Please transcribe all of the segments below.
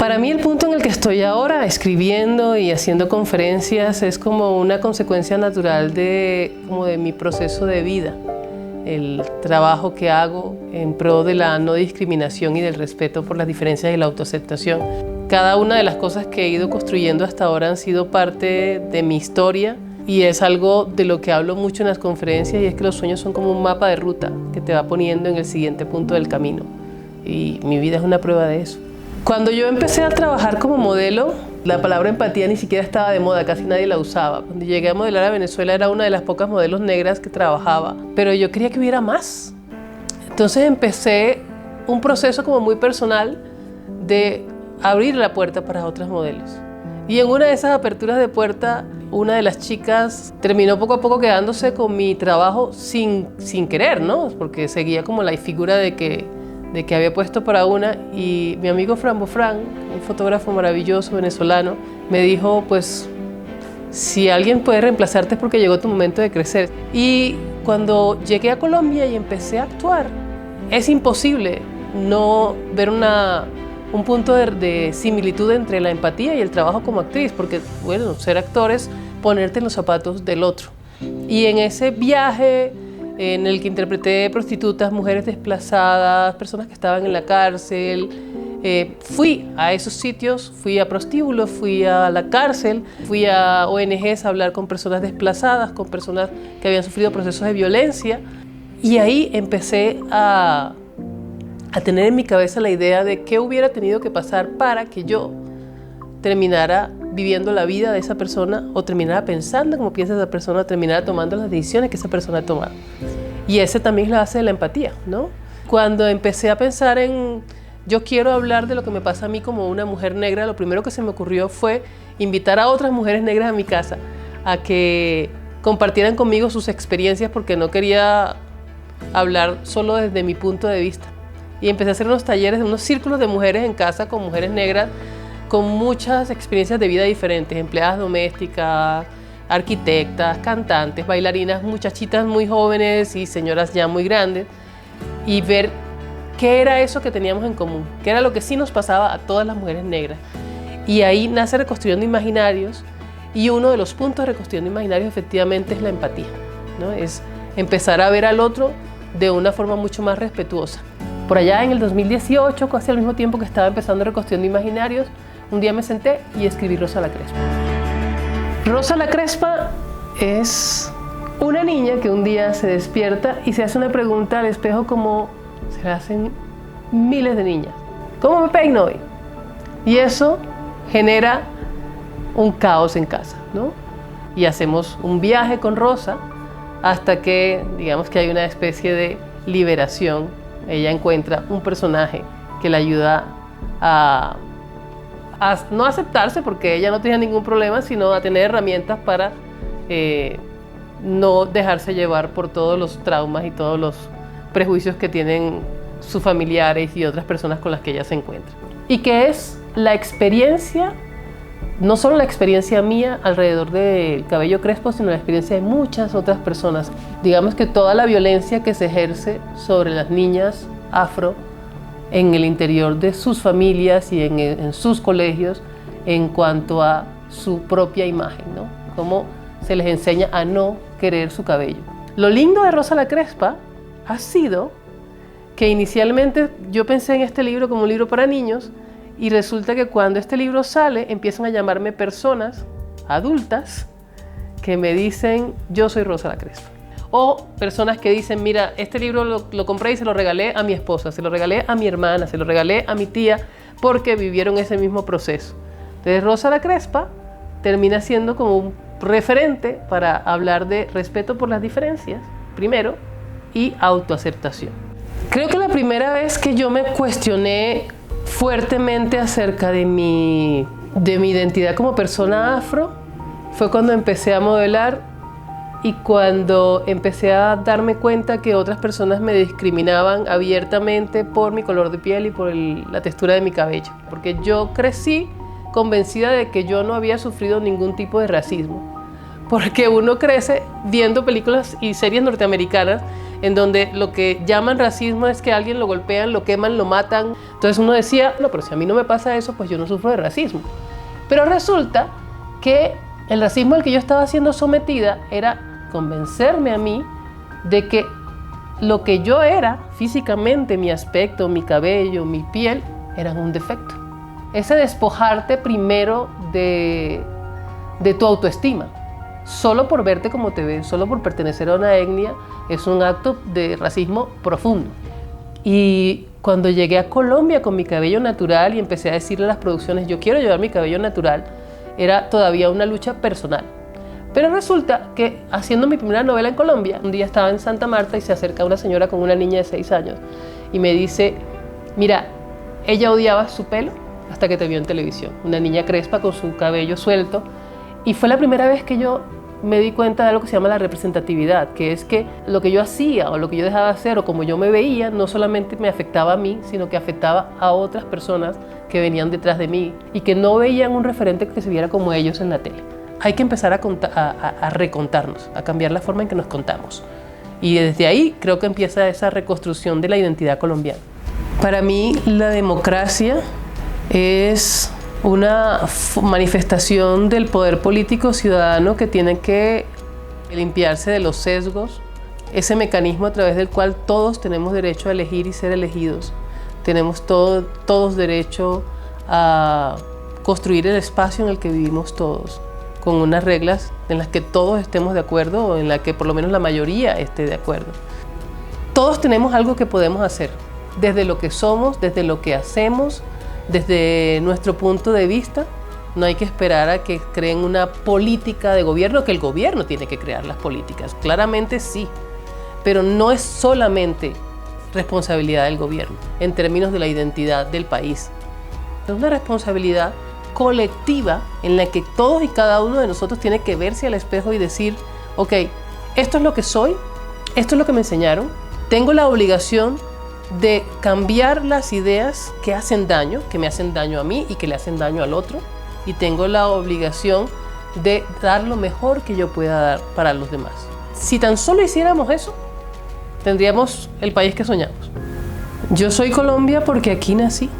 Para mí el punto en el que estoy ahora, escribiendo y haciendo conferencias, es como una consecuencia natural de mi proceso de vida. El trabajo que hago en pro de la no discriminación y del respeto por las diferencias y la autoaceptación. Cada una de las cosas que he ido construyendo hasta ahora han sido parte de mi historia y es algo de lo que hablo mucho en las conferencias, y es que los sueños son como un mapa de ruta que te va poniendo en el siguiente punto del camino. Y mi vida es una prueba de eso. Cuando yo empecé a trabajar como modelo, la palabra empatía ni siquiera estaba de moda, casi nadie la usaba. Cuando llegué a modelar a Venezuela era una de las pocas modelos negras que trabajaba, pero yo quería que hubiera más. Entonces empecé un proceso como muy personal de abrir la puerta para otras modelos. Y en una de esas aperturas de puerta, una de las chicas terminó poco a poco quedándose con mi trabajo sin querer, ¿no? Porque seguía como la figura de que había puesto para una, y mi amigo Fran Bofrán, un fotógrafo maravilloso venezolano, me dijo, pues, si alguien puede reemplazarte es porque llegó tu momento de crecer. Y cuando llegué a Colombia y empecé a actuar, es imposible no ver un punto de similitud entre la empatía y el trabajo como actriz, porque, bueno, ser actor es ponerte en los zapatos del otro. Y en ese viaje en el que interpreté prostitutas, mujeres desplazadas, personas que estaban en la cárcel, fui a esos sitios, fui a prostíbulos, fui a la cárcel, fui a ONGs a hablar con personas desplazadas, con personas que habían sufrido procesos de violencia, y ahí empecé a tener en mi cabeza la idea de qué hubiera tenido que pasar para que yo terminara viviendo la vida de esa persona, o terminara pensando como piensa esa persona, o terminara tomando las decisiones que esa persona ha tomado. Y ese también es la base de la empatía, ¿no? Cuando empecé a pensar en, yo quiero hablar de lo que me pasa a mí como una mujer negra, lo primero que se me ocurrió fue invitar a otras mujeres negras a mi casa a que compartieran conmigo sus experiencias, porque no quería hablar solo desde mi punto de vista. Y empecé a hacer unos talleres, unos círculos de mujeres en casa con mujeres negras con muchas experiencias de vida diferentes, empleadas domésticas, arquitectas, cantantes, bailarinas, muchachitas muy jóvenes y señoras ya muy grandes, y ver qué era eso que teníamos en común, qué era lo que sí nos pasaba a todas las mujeres negras. Y ahí nace Reconstruyendo Imaginarios, y uno de los puntos de Reconstruyendo Imaginarios efectivamente es la empatía, ¿no? Es empezar a ver al otro de una forma mucho más respetuosa. Por allá en el 2018, casi al mismo tiempo que estaba empezando Reconstruyendo Imaginarios, un día me senté y escribí Rosa la Crespa. Rosa la Crespa es una niña que un día se despierta y se hace una pregunta al espejo como se la hacen miles de niñas. ¿Cómo me peino hoy? Y eso genera un caos en casa, ¿no? Y hacemos un viaje con Rosa hasta que, digamos que hay una especie de liberación. Ella encuentra un personaje que la ayuda a no aceptarse, porque ella no tenía ningún problema, sino a tener herramientas para no dejarse llevar por todos los traumas y todos los prejuicios que tienen sus familiares y otras personas con las que ella se encuentra. Y que es la experiencia, no solo la experiencia mía alrededor del cabello crespo, sino la experiencia de muchas otras personas. Digamos que toda la violencia que se ejerce sobre las niñas afro en el interior de sus familias y en sus colegios en cuanto a su propia imagen, ¿no? Cómo se les enseña a no querer su cabello. Lo lindo de Rosa la Crespa ha sido que inicialmente yo pensé en este libro como un libro para niños, y resulta que cuando este libro sale empiezan a llamarme personas adultas que me dicen, yo soy Rosa la Crespa. O personas que dicen, mira, este libro lo compré y se lo regalé a mi esposa, se lo regalé a mi hermana, se lo regalé a mi tía, porque vivieron ese mismo proceso. Entonces Rosa la Crespa termina siendo como un referente para hablar de respeto por las diferencias, primero, y autoaceptación. Creo que la primera vez que yo me cuestioné fuertemente acerca de mi identidad como persona afro fue cuando empecé a modelar, y cuando empecé a darme cuenta que otras personas me discriminaban abiertamente por mi color de piel y por la textura de mi cabello. Porque yo crecí convencida de que yo no había sufrido ningún tipo de racismo. Porque uno crece viendo películas y series norteamericanas en donde lo que llaman racismo es que a alguien lo golpean, lo queman, lo matan. Entonces uno decía, no, pero si a mí no me pasa eso, pues yo no sufro de racismo. Pero resulta que el racismo al que yo estaba siendo sometida era convencerme a mí de que lo que yo era físicamente, mi aspecto, mi cabello, mi piel, eran un defecto. Ese despojarte primero de tu autoestima, solo por verte como te ves, solo por pertenecer a una etnia, es un acto de racismo profundo. Y cuando llegué a Colombia con mi cabello natural y empecé a decirle a las producciones, yo quiero llevar mi cabello natural, era todavía una lucha personal. Pero resulta que haciendo mi primera novela en Colombia, un día estaba en Santa Marta y se acerca una señora con una niña de 6 años y me dice, mira, ella odiaba su pelo hasta que te vio en televisión. Una niña crespa con su cabello suelto. Y fue la primera vez que yo me di cuenta de algo que se llama la representatividad, que es que lo que yo hacía o lo que yo dejaba de hacer o como yo me veía no solamente me afectaba a mí, sino que afectaba a otras personas que venían detrás de mí y que no veían un referente que se viera como ellos en la tele. Hay que empezar a recontarnos, a cambiar la forma en que nos contamos. Y desde ahí creo que empieza esa reconstrucción de la identidad colombiana. Para mí la democracia es una manifestación del poder político ciudadano que tiene que limpiarse de los sesgos, ese mecanismo a través del cual todos tenemos derecho a elegir y ser elegidos. Tenemos todos derecho a construir el espacio en el que vivimos todos, con unas reglas en las que todos estemos de acuerdo o en las que por lo menos la mayoría esté de acuerdo. Todos tenemos algo que podemos hacer, desde lo que somos, desde lo que hacemos, desde nuestro punto de vista. No hay que esperar a que creen una política de gobierno, que el gobierno tiene que crear las políticas. Claramente sí, pero no es solamente responsabilidad del gobierno en términos de la identidad del país. Es una responsabilidad colectiva en la que todos y cada uno de nosotros tiene que verse al espejo y decir, ok, esto es lo que soy, esto es lo que me enseñaron, tengo la obligación de cambiar las ideas que hacen daño, que me hacen daño a mí y que le hacen daño al otro, y tengo la obligación de dar lo mejor que yo pueda dar para los demás. Si tan solo hiciéramos eso, tendríamos el país que soñamos. Yo soy Colombia porque aquí nací.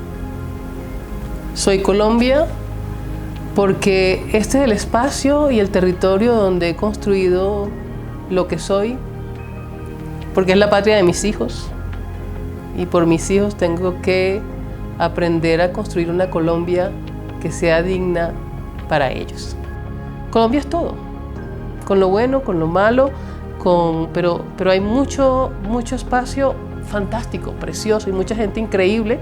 Soy Colombia porque este es el espacio y el territorio donde he construido lo que soy, porque es la patria de mis hijos. Y por mis hijos tengo que aprender a construir una Colombia que sea digna para ellos. Colombia es todo, con lo bueno, con lo malo, pero hay mucho espacio fantástico, precioso y mucha gente increíble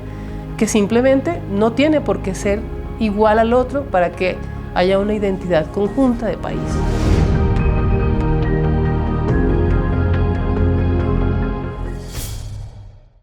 que simplemente no tiene por qué ser igual al otro para que haya una identidad conjunta de país.